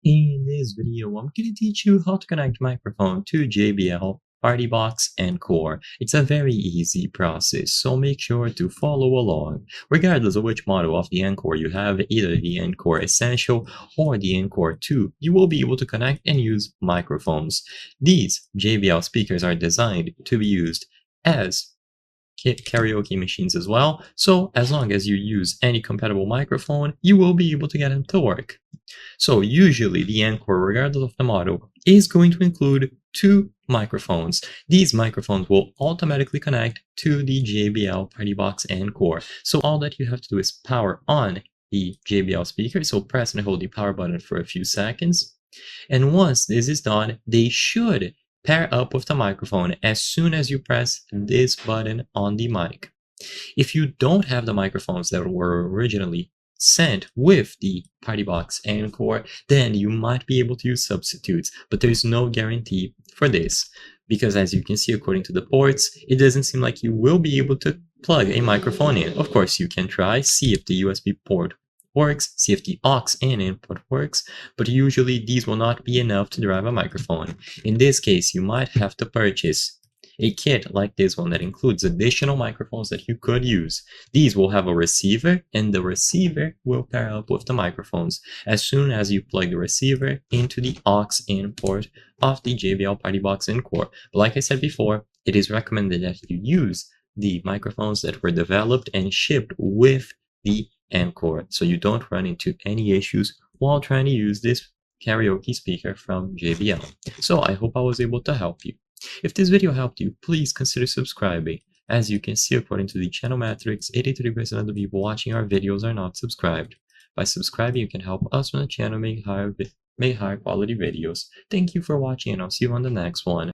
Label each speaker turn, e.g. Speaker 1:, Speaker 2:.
Speaker 1: In this video, I'm going to teach you how to connect microphone to JBL PartyBox Encore. It's a very easy process, so make sure to follow along. Regardless of which model of the Encore you have, either the Encore Essential or the Encore 2, you will be able to connect and use microphones. These JBL speakers are designed to be used as karaoke machines as well, so as long as you use any compatible microphone, you will be able to get them to work. So usually the Encore, regardless of the model, is going to include two microphones. These microphones will automatically connect to the JBL PartyBox Encore. So all that you have to do is power on the JBL speaker. So press and hold the power button for a few seconds. And once this is done, they should pair up with the microphone as soon as you press this button on the mic. If you don't have the microphones that were originally sent with the PartyBox Encore, then you might be able to use substitutes, but there's no guarantee for this, because as you can see according to the ports, it doesn't seem like you will be able to plug a microphone in. Of course, you can try, see if the USB port works, see if the aux in input works, but usually these will not be enough to drive a microphone. In this case, you might have to purchase a kit like this one that includes additional microphones that you could use. These will have a receiver, and the receiver will pair up with the microphones as soon as you plug the receiver into the aux in port of the JBL PartyBox Encore. But like I said before, it is recommended that you use the microphones that were developed and shipped with the Encore, so you don't run into any issues while trying to use this karaoke speaker from JBL. So I hope I was able to help you. If this video helped you, please consider subscribing. As you can see, according to the channel metrics, 83% of the people watching our videos are not subscribed. By subscribing, you can help us on the channel make higher quality videos. Thank you for watching, and I'll see you on the next one.